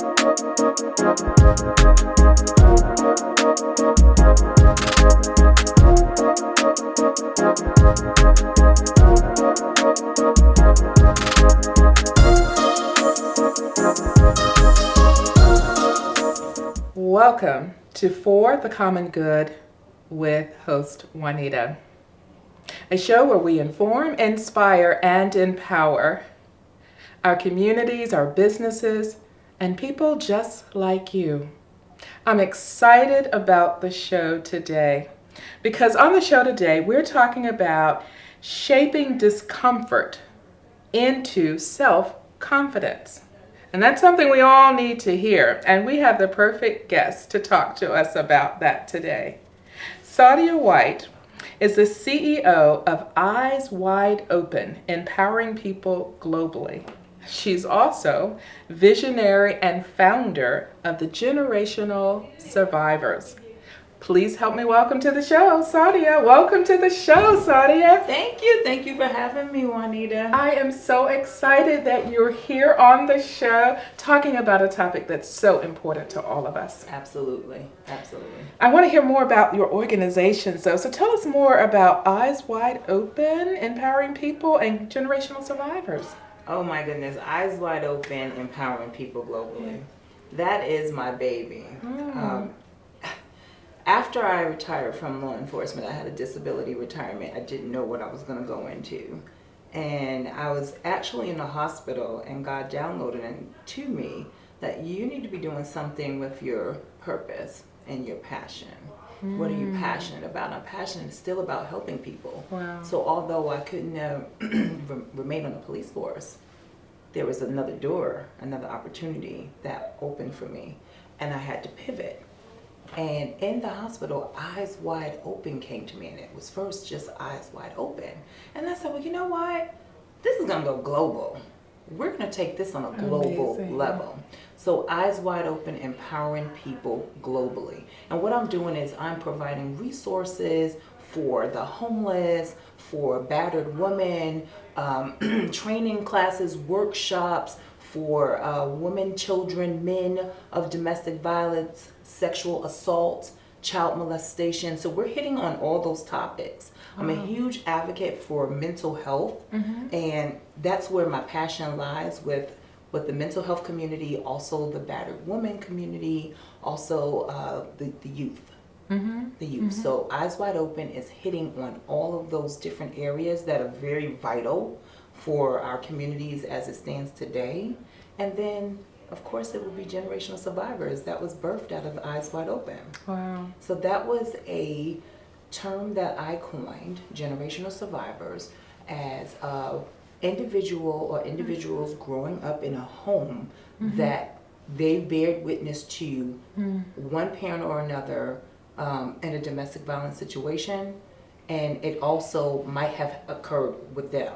Welcome to For the Common Good with host Juanita, a show where we inform, inspire, and empower our communities, our businesses, and people just like you. I'm excited about the show today because on the show today, we're talking about shaping discomfort into self-confidence. And that's something we all need to hear. And we have the perfect guest to talk to us about that today. Saadia White is the CEO of Eyes Wide Open, empowering people globally. She's also visionary and founder of the Generational Survivors. Please help me welcome to the show, Saadia. Welcome to the show, Saadia. Thank you. Thank you for having me, Juanita. I am so excited that you're here on the show talking about a topic that's so important to all of us. Absolutely. Absolutely. I want to hear more about your organization, so tell us more about Eyes Wide Open, empowering people and generational survivors. Oh my goodness. Eyes Wide Open, empowering people globally. That is my baby. After I retired from law enforcement, I had a disability retirement. I didn't know what I was going to go into. And I was actually in a hospital, and God downloaded to me that you need to be doing something with your purpose and your passion. What are you passionate about? I'm passionate still about helping people. Wow. So although I couldn't remain on the police force, there was another door, another opportunity that opened for me, and I had to pivot. And in the hospital, Eyes Wide Open came to me, and it was first just Eyes Wide Open. And I said, well, you know what? This is going to go global. We're going to take this on a global level. So Eyes Wide Open, empowering people globally. And what I'm doing is I'm providing resources for the homeless, for battered women, training classes, workshops for women, children, men of domestic violence, sexual assault, child molestation. So we're hitting on all those topics. I'm a huge advocate for mental health, and that's where my passion lies with the mental health community, also the battered woman community, also the youth. The youth. So Eyes Wide Open is hitting on all of those different areas that are very vital for our communities as it stands today. And then, of course, it would be Generational Survivors. That was birthed out of Eyes Wide Open. Wow. So that was a term that I coined, Generational Survivors, as a individual or individuals growing up in a home that they bared witness to one parent or another in a domestic violence situation, and it also might have occurred with them.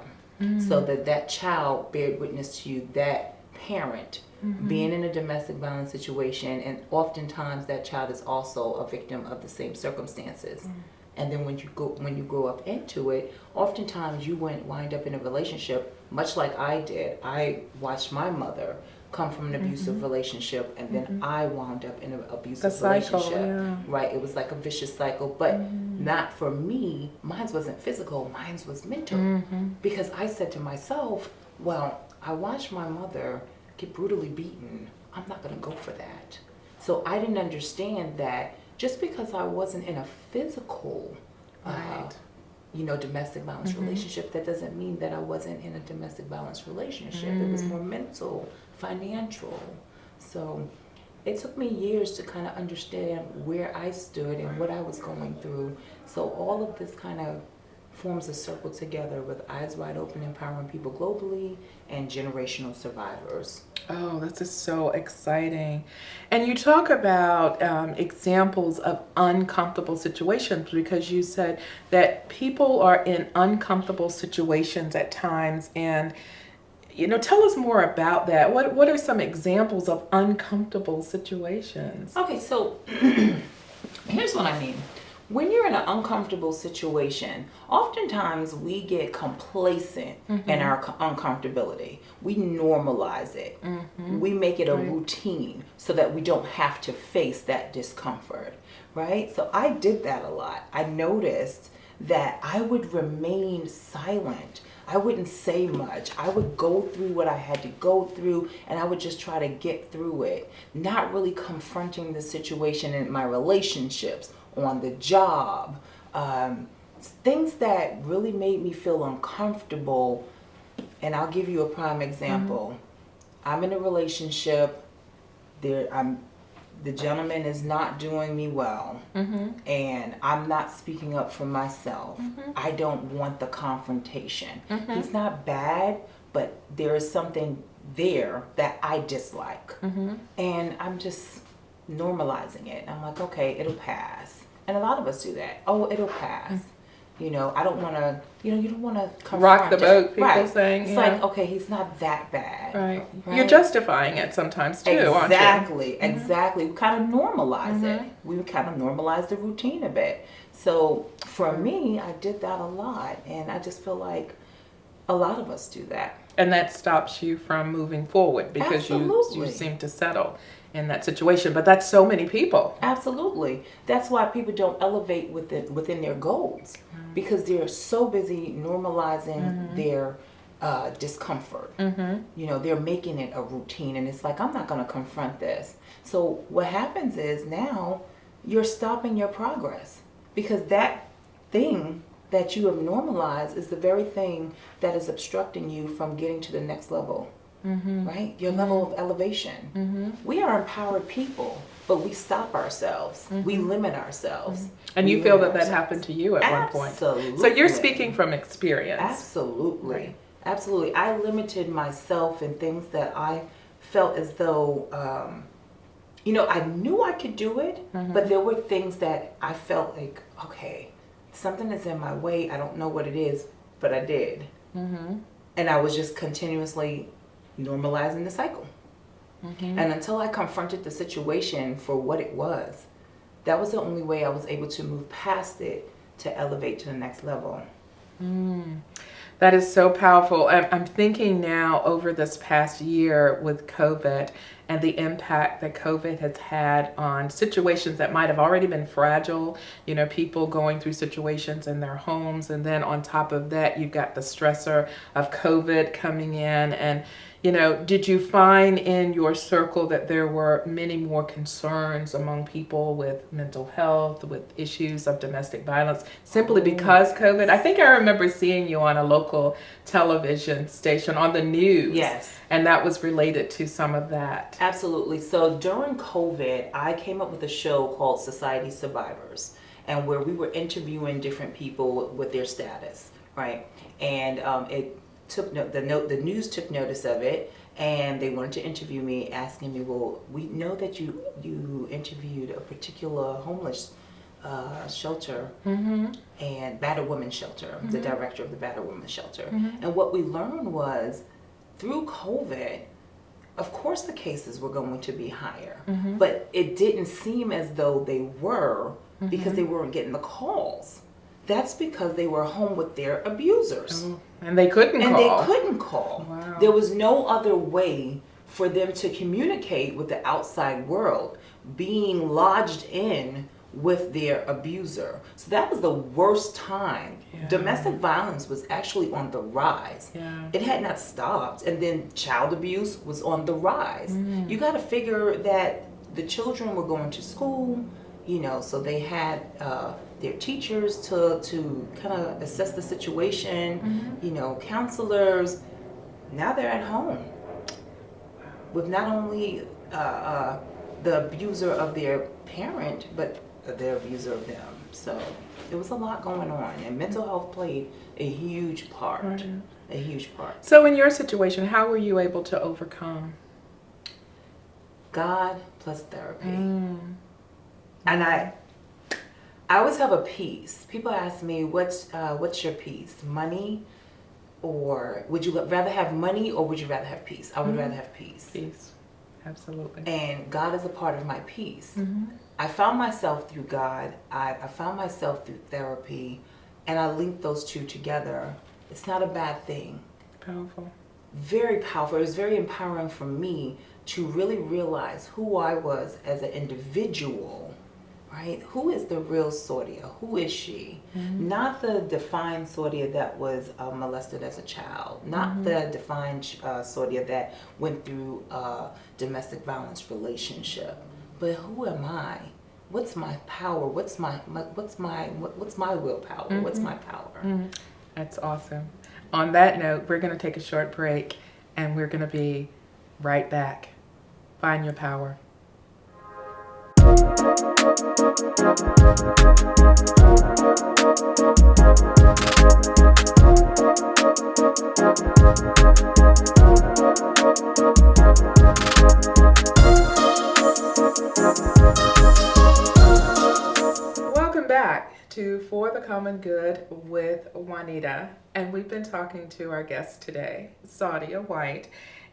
So that child bared witness to that parent being in a domestic violence situation, and oftentimes that child is also a victim of the same circumstances. And then when you grow up into it, oftentimes you wind up in a relationship much like I did. I watched my mother come from an abusive relationship, and then I wound up in an abusive relationship. Yeah. Right? It was like a vicious cycle, but not for me. Mine wasn't physical, mine was mental. Because I said to myself, well, I watched my mother get brutally beaten. I'm not going to go for that. So I didn't understand that just because I wasn't in a physical domestic violence relationship, that doesn't mean that I wasn't in a domestic violence relationship. It was more mental, financial. So it took me years to kind of understand where I stood and what I was going through. So all of this kind of forms a circle together with Eyes Wide Open, empowering people globally, and Generational Survivors. Oh, this is so exciting. And you talk about examples of uncomfortable situations, because you said that people are in uncomfortable situations at times. And, tell us more about that. What are some examples of uncomfortable situations? Okay, so here's what I mean. when you're in an uncomfortable situation, oftentimes we get complacent in our uncomfortability. We normalize it. We make it a routine so that we don't have to face that discomfort, right? So I did that a lot. I noticed that I would remain silent. I wouldn't say much. I would go through what I had to go through, and I would just try to get through it, not really confronting the situation in my relationships, on the job, things that really made me feel uncomfortable. And I'll give you a prime example. I'm in a relationship. The gentleman is not doing me well, and I'm not speaking up for myself. I don't want the confrontation. He's not bad, but there is something there that I dislike, and I'm just normalizing it. I'm like, okay, it'll pass. And a lot of us do that. Oh, it'll pass. You know, I don't want to, you don't want to confront rock the boat, people right. saying. It's like, okay, he's not that bad. Right. Right? You're justifying it sometimes too, aren't you? Exactly. We kind of normalize it. We kind of normalize the routine a bit. So for me, I did that a lot. And I just feel like a lot of us do that. And that stops you from moving forward because you seem to settle in that situation. But that's so many people. Absolutely. That's why people don't elevate within their goals, because they're so busy normalizing their discomfort. You know, they're making it a routine, and it's like, I'm not going to confront this. So what happens is now you're stopping your progress, because that thing that you have normalized is the very thing that is obstructing you from getting to the next level. Right? Your level of elevation. We are empowered people, but we stop ourselves. We limit ourselves. And you feel that happened to you at one point. Absolutely. So you're speaking from experience. Absolutely. Right. Absolutely. I limited myself in things that I felt as though, I knew I could do it, but there were things that I felt like, okay, something is in my way. I don't know what it is, but I did. And I was just continuously normalizing the cycle. And until I confronted the situation for what it was, that was the only way I was able to move past it to elevate to the next level. That is so powerful. I'm thinking now over this past year with COVID and the impact that COVID has had on situations that might have already been fragile, people going through situations in their homes. And then on top of that, you've got the stressor of COVID coming in. And did you find in your circle that there were many more concerns among people with mental health, with issues of domestic violence, simply because COVID? I think I remember seeing you on a local television station on the news. Yes. And that was related to some of that. Absolutely. So during COVID, I came up with a show called Society Survivors, and where we were interviewing different people with their status, right? And the news took notice of it, and they wanted to interview me, asking me, well, we know that you interviewed a particular homeless shelter and battered women's shelter, the director of the battered women's shelter. And what we learned was, through COVID, of course the cases were going to be higher, but it didn't seem as though they were, because they weren't getting the calls. That's because they were home with their abusers. And they couldn't call. Wow. There was no other way for them to communicate with the outside world, being lodged in with their abuser. So that was the worst time. Yeah. Domestic violence was actually on the rise. Yeah. It had not stopped. And then child abuse was on the rise. You got to figure that the children were going to school, so they had their teachers to kind of assess the situation, counselors. Now they're at home with not only the abuser of their parent, but the abuser of them. So there was a lot going on, and mental health played a huge part. A huge part. So in your situation, how were you able to overcome? God plus therapy. And I always have a peace. People ask me, what's your peace? Money? Or would you rather have money, or would you rather have peace? I would rather have peace. Peace. Absolutely. And God is a part of my peace. Mm-hmm. I found myself through God. I found myself through therapy, and I linked those two together. It's not a bad thing. Powerful. Very powerful. It was very empowering for me to really realize who I was as an individual, right? Who is the real Saadia? Who is she? Mm-hmm. Not the defined Saadia that was molested as a child. Not the defined Saadia that went through a domestic violence relationship. But who am I? What's my power? What's my willpower? What's my power? Mm-hmm. That's awesome. On that note, we're going to take a short break, and we're going to be right back. Find your power. Welcome back to For the Common Good with Juanita, and we've been talking to our guest today, Saadia White,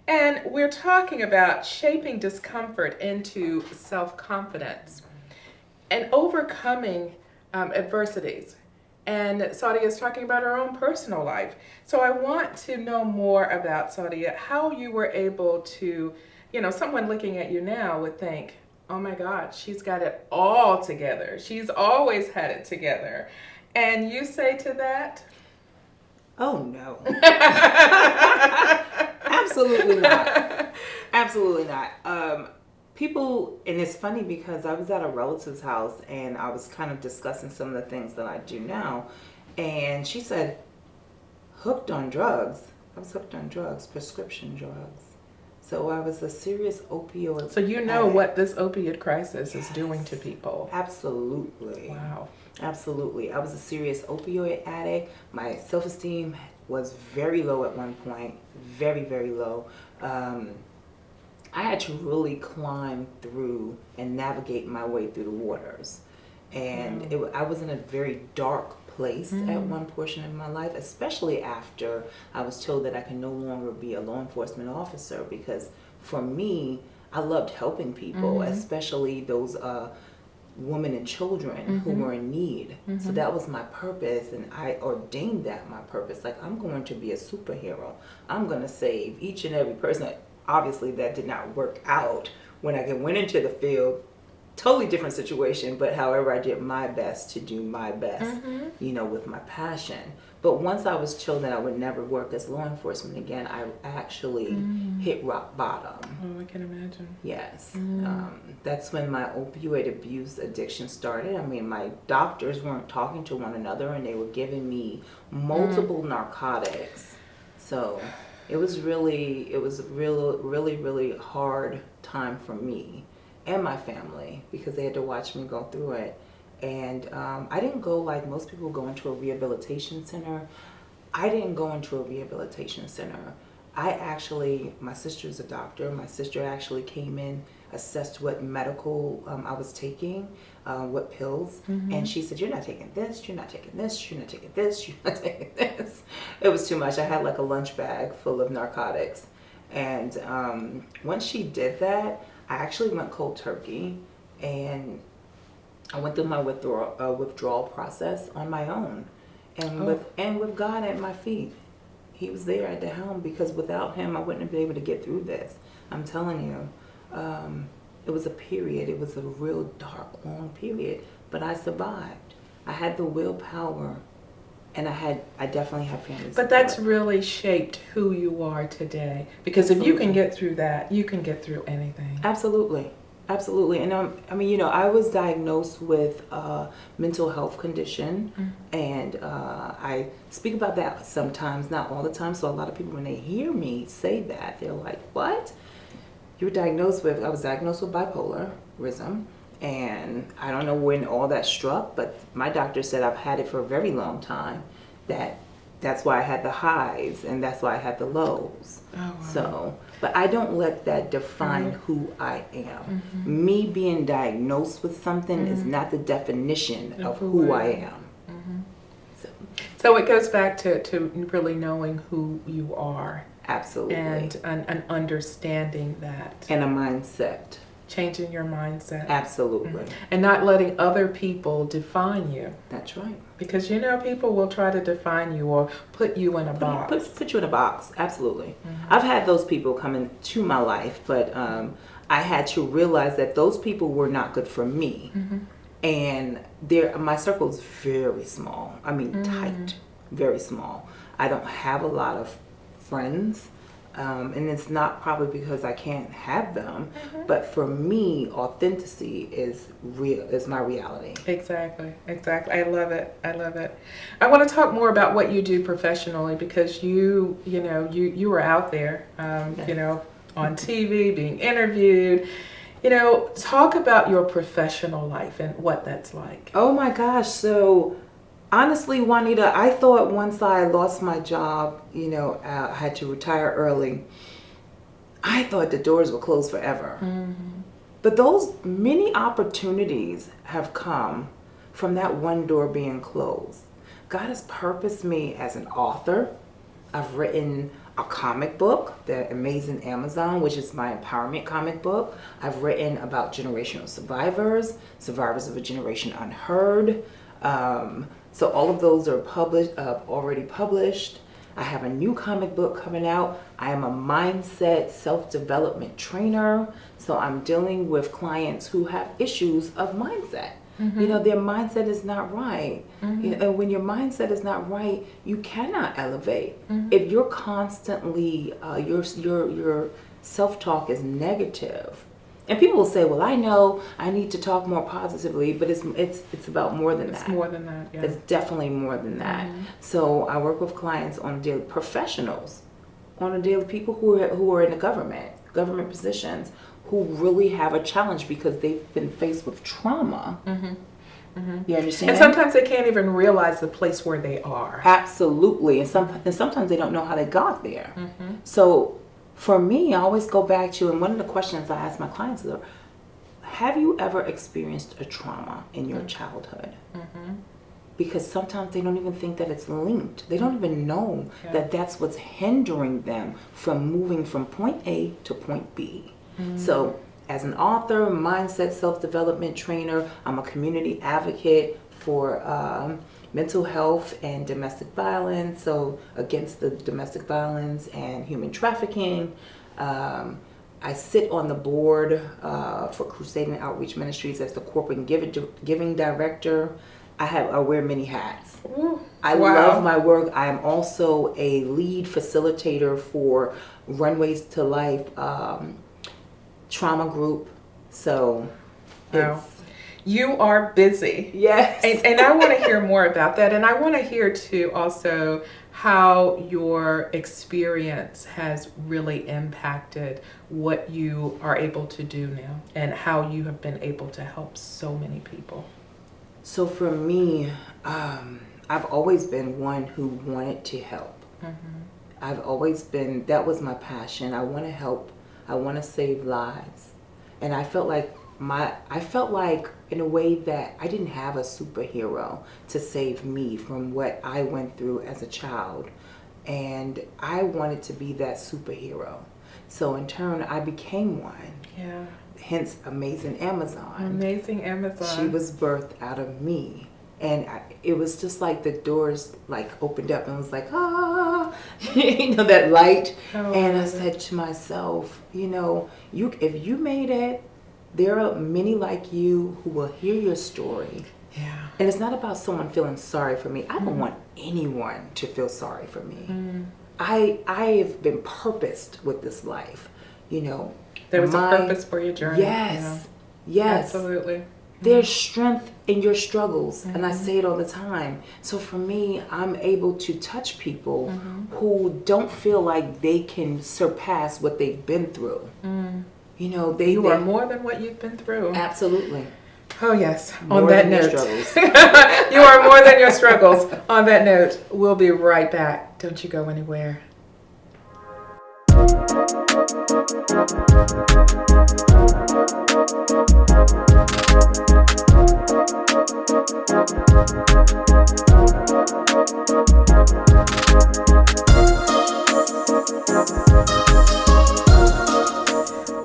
and we're talking about shaping discomfort into self-confidence and overcoming adversities. And Saadia is talking about her own personal life. So I want to know more about Saadia, how you were able to, someone looking at you now would think, oh my God, she's got it all together. She's always had it together. And you say to that? Oh no. Absolutely not. Absolutely not. People, and it's funny because I was at a relative's house and I was kind of discussing some of the things that I do now. And she said, hooked on drugs. I was hooked on drugs, prescription drugs. So I was a serious opioid So you know addict. what this opiate crisis is doing to people. Absolutely. Wow. Absolutely. I was a serious opioid addict. My self-esteem was very low at one point. Very, very low. I had to really climb through and navigate my way through the waters. And I was in a very dark place at one portion of my life, especially after I was told that I can no longer be a law enforcement officer, because for me, I loved helping people, especially those women and children who were in need. So that was my purpose, and I ordained that my purpose. Like, I'm going to be a superhero. I'm going to save each and every person. Obviously, that did not work out when I went into the field. Totally different situation, but however, I did my best to do my best, with my passion. But once I was told that I would never work as law enforcement again, I actually hit rock bottom. Oh, I can imagine. Yes. That's when my opioid abuse addiction started. I mean, my doctors weren't talking to one another, and they were giving me multiple narcotics. So it was really hard time for me and my family, because they had to watch me go through it. And I didn't go like most people go into a rehabilitation center. I didn't go into a rehabilitation center. My sister's a doctor. My sister actually came in, assessed what medical I was taking, what pills, and she said, you're not taking this, you're not taking this, you're not taking this, you're not taking this. It was too much. I had like a lunch bag full of narcotics. And once she did that, I actually went cold turkey, and I went through my withdrawal process on my own, and with God at my feet. He was there at the helm, because without him, I wouldn't have been able to get through this. I'm telling you, it was a period. It was a real dark, long period, but I survived. I had the willpower, and I definitely have family support. But that's really shaped who you are today. Because if you can get through that, you can get through anything. Absolutely. Absolutely. And I was diagnosed with a mental health condition, and I speak about that sometimes, not all the time. So a lot of people, when they hear me say that, they're like, what? I was diagnosed with bipolarism, and I don't know when all that struck, but my doctor said I've had it for a very long time. That's why I had the highs, and that's why I had the lows. Oh, wow. So, but I don't let that define who I am. Me being diagnosed with something is not the definition of who I am. So it goes back to really knowing who you are Absolutely. and an understanding that. And a mindset. Changing your mindset. Absolutely. And not letting other people define you. That's right. Because people will try to define you or put you in a box. Put you in a box. Absolutely. I've had those people come into my life, but I had to realize that those people were not good for me. And my circle is very small. I mean, tight, very small. I don't have a lot of friends. And it's not probably because I can't have them, but for me, authenticity is my reality. Exactly. I love it. I want to talk more about what you do professionally, because you were out there, on TV, being interviewed. Talk about your professional life and what that's like. Oh my gosh. So honestly, Juanita, I thought once I lost my job, I had to retire early, I thought the doors were closed forever. But those many opportunities have come from that one door being closed. God has purposed me as an author. I've written a comic book, The Amazing Amazon, which is my empowerment comic book. I've written about generational survivors of a generation unheard. So all of those are already published. I have a new comic book coming out. I am a mindset self-development trainer. So I'm dealing with clients who have issues of mindset. Their mindset is not right. And when your mindset is not right, you cannot elevate. If you're constantly, your self-talk is negative. And people will say, well, I know I need to talk more positively, but it's about more than that. It's more than that, yeah. It's definitely more than that. So I work with clients on a daily, professionals, on a daily, people who are in the government positions, who really have a challenge because they've been faced with trauma. You understand? And sometimes they can't even realize the place where they are. Absolutely. And sometimes they don't know how they got there. So for me, I always go back to, and one of the questions I ask my clients is, have you ever experienced a trauma in your childhood? Because sometimes they don't even think that it's linked. They don't even know that that's what's hindering them from moving from point A to point B. So as an author, mindset self-development trainer, I'm a community advocate for mental health and domestic violence, so against the domestic violence and human trafficking. I sit on the board for Crusade and Outreach Ministries as the corporate giving director. I wear many hats. I love my work. I am also a lead facilitator for Runways to Life trauma group. So you are busy. Yes. And I want to hear more about that. And I want to hear too also how your experience has really impacted what you are able to do now and how you have been able to help so many people. So for me, I've always been one who wanted to help. I've always been, that was my passion. I want to help. I want to save lives. And I felt like in a way that I didn't have a superhero to save me from what I went through as a child. And I wanted to be that superhero. So in turn, I became one. Yeah. Hence, Amazing Amazon. Amazing Amazon. She was birthed out of me. And it was just like the doors opened up and was like, that light. And I said to myself, if you made it, there are many like you who will hear your story. Yeah. And it's not about someone feeling sorry for me. I don't want anyone to feel sorry for me. I have been purposed with this life. There was a purpose for your journey. Yes. Yes. Absolutely. There's strength in your struggles, and I say it all the time. So for me, I'm able to touch people who don't feel like they can surpass what they've been through. You are more than what you've been through. Absolutely. Oh yes. More on that than your note, struggles. You are more than your struggles. On that note, we'll be right back. Don't you go anywhere.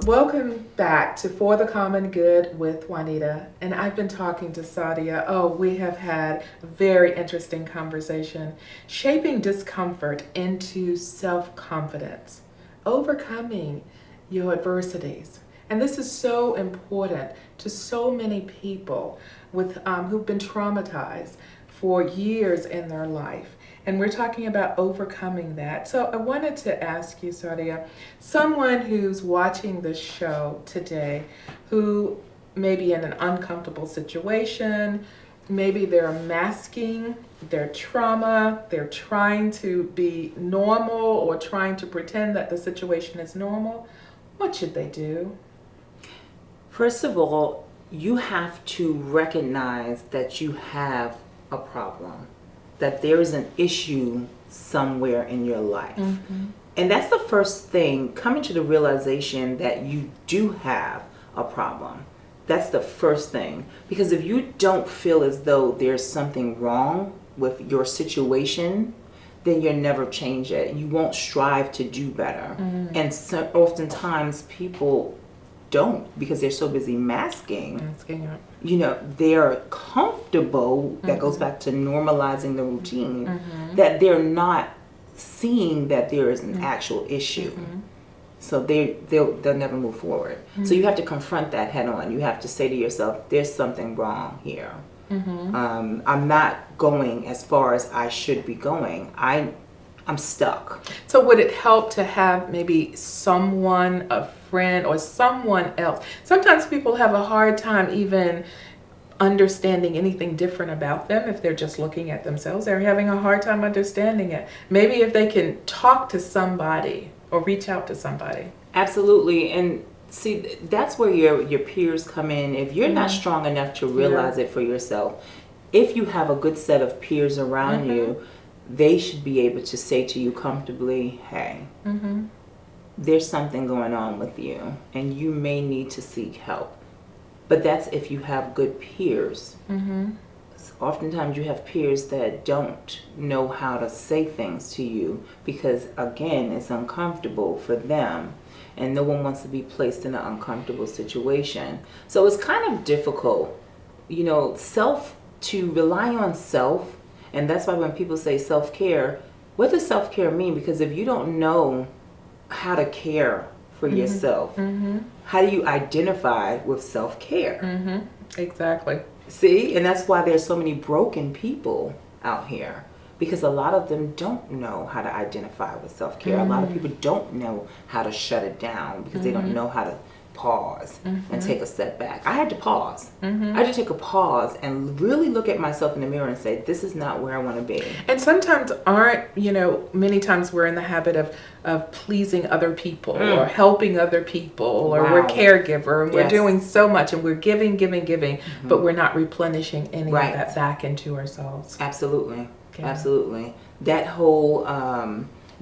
Welcome back to For the Common Good with Juanita. And I've been talking to Saadia. Oh, we have had a very interesting conversation, shaping discomfort into self-confidence, overcoming your adversities. And this is so important to so many people with who've been traumatized for years in their life. And we're talking about overcoming that. So I wanted to ask you, Saadia, someone who's watching this show today, who may be in an uncomfortable situation, maybe they're masking their trauma, they're trying to be normal or trying to pretend that the situation is normal, what should they do? First of all, you have to recognize that you have a problem, that there is an issue somewhere in your life. And that's the first thing, coming to the realization that you do have a problem. That's the first thing. Because if you don't feel as though there's something wrong with your situation, then you'll never change it. You won't strive to do better. And so oftentimes people don't, because they're so busy masking. You know, they're comfortable, that goes back to normalizing the routine, that they're not seeing that there is an actual issue. So they'll never move forward. So you have to confront that head on. You have to say to yourself, there's something wrong here. I'm not going as far as I should be going. I'm stuck. So would it help to have maybe someone, a friend or someone else? Sometimes people have a hard time even understanding anything different about them if they're just looking at themselves. They're having a hard time understanding it. Maybe if they can talk to somebody or reach out to somebody. Absolutely. And see, that's where your peers come in. If you're not strong enough to realize it for yourself, if you have a good set of peers around you, they should be able to say to you comfortably, hey, there's something going on with you and you may need to seek help. But that's if you have good peers. Oftentimes you have peers that don't know how to say things to you because, again, it's uncomfortable for them and no one wants to be placed in an uncomfortable situation. So it's kind of difficult, you know, to rely on self. And that's why when people say self-care, what does self-care mean? Because if you don't know how to care for yourself, how do you identify with self-care? Exactly. See? And that's why there's so many broken people out here. Because a lot of them don't know how to identify with self-care. A lot of people don't know how to shut it down because they don't know how to pause and take a step back. I had to pause. I had to take a pause and really look at myself in the mirror and say, this is not where I want to be. And sometimes many times we're in the habit of pleasing other people or helping other people or we're a caregiver and we're doing so much and we're giving, but we're not replenishing any of that back into ourselves. Absolutely. Absolutely. That whole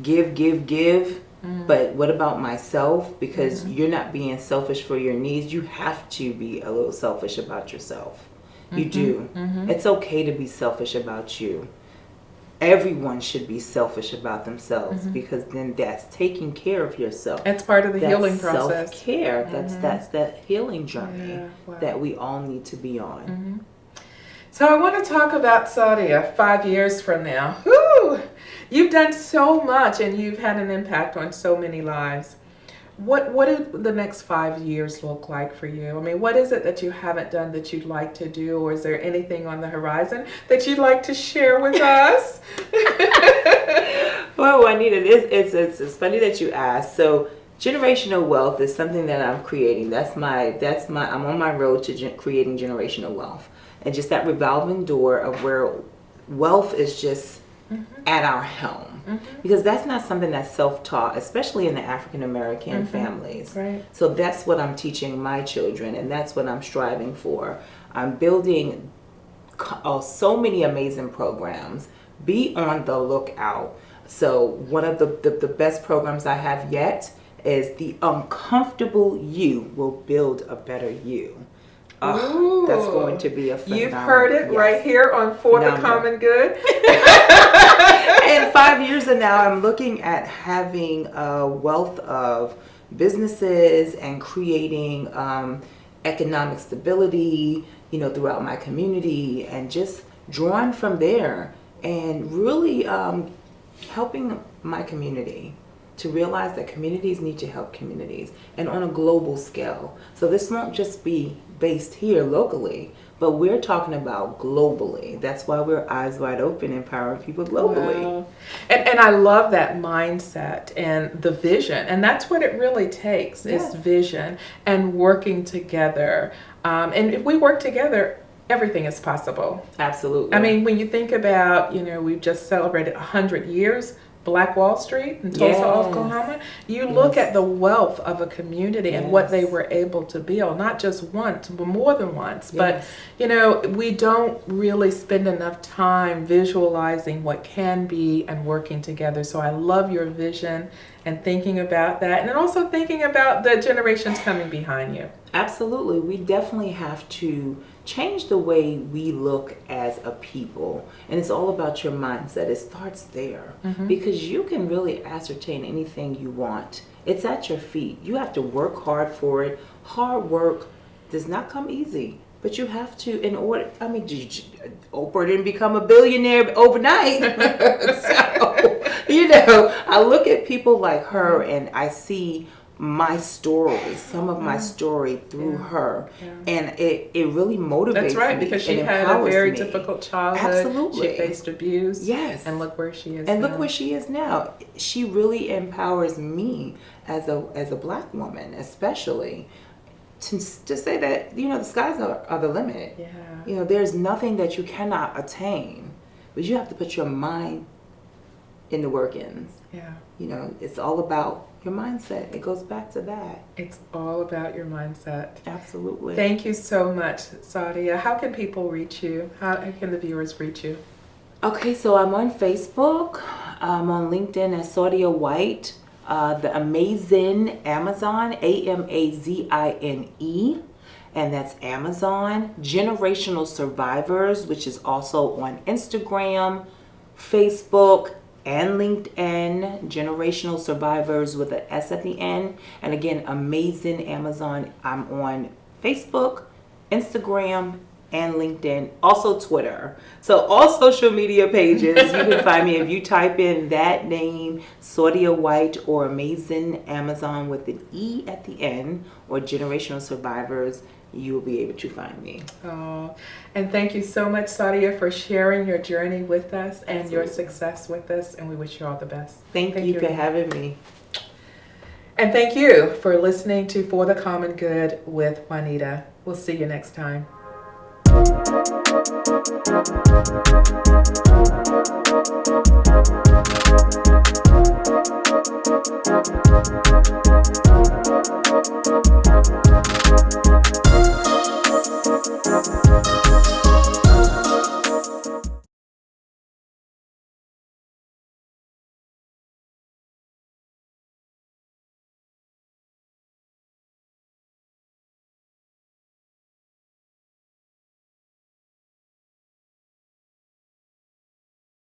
give. But what about myself? Because you're not being selfish for your needs. You have to be a little selfish about yourself. You do. It's okay to be selfish about you. Everyone should be selfish about themselves because then that's taking care of yourself. It's part of the healing process. Self-care. That's that healing journey that we all need to be on. So I want to talk about Saadia 5 years from now. Woo! You've done so much and you've had an impact on so many lives. What do the next 5 years look like for you? I mean, what is it that you haven't done that you'd like to do? Or is there anything on the horizon that you'd like to share with us? Well, Juanita, it's funny that you asked. So generational wealth is something that I'm creating. I'm on my road to creating generational wealth. And just that revolving door of where wealth is just at our helm. Because that's not something that's self-taught, especially in the African American families. So that's what I'm teaching my children, and that's what I'm striving for. I'm building so many amazing programs. Be on the lookout. So one of the best programs I have yet is The Uncomfortable You Will Build a Better You. That's going to be a phenomenal. You've heard it right here on For the Common Good. And 5 years from now, I'm looking at having a wealth of businesses and creating economic stability, throughout my community, and just drawing from there and really helping my community to realize that communities need to help communities and on a global scale. So this won't just be based here locally, but we're talking about globally. That's why we're eyes wide open, empowering people globally. Wow. And I love that mindset and the vision. And that's what it really takes Yes. is vision and working together. And if we work together, everything is possible. Absolutely. I mean, when you think about, we've just celebrated 100 years, Black Wall Street in Tulsa, Yes. Oklahoma. You look Yes. at the wealth of a community and what Yes. they were able to build, not just once, but more than once. Yes. But, we don't really spend enough time visualizing what can be and working together. So I love your vision and thinking about that, and then also thinking about the generations coming behind you. Absolutely. We definitely have to change the way we look as a people. And it's all about your mindset. It starts there. Because you can really ascertain anything you want. It's at your feet. You have to work hard for it. Hard work does not come easy. But you have to, Oprah didn't become a billionaire overnight. So, I look at people like her and I see my story, some of my story through her. And it really motivates me. That's right, because she and had a empowers very me. difficult childhood. Absolutely. She faced abuse. Yes. And look where she is And now. look where she is now. She really empowers me as a Black woman, especially, to say that, the skies are the limit. Yeah. There's nothing that you cannot attain, but you have to put your mind in the work-ins. Yeah. It's all about your mindset. It goes back to that. It's all about your mindset. Absolutely. Thank you so much, Saadia. How can people reach you? How can the viewers reach you? Okay, so I'm on Facebook. I'm on LinkedIn as Saadia White. The Amazing Amazon, AMAZINE, and that's Amazon. Generational Survivors, which is also on Instagram, Facebook, and LinkedIn. Generational Survivors with an S at the end. And again, Amazing Amazon. I'm on Facebook, Instagram, and LinkedIn, also Twitter. So all social media pages, you can find me if you type in that name, Saadia White, or Amazing Amazon with an E at the end, or Generational Survivors, you will be able to find me. Oh, and thank you so much, Saadia, for sharing your journey with us and your Absolutely. success with us, and we wish you all the best. Thank you for having me. And thank you for listening to For the Common Good with Juanita. We'll see you next time.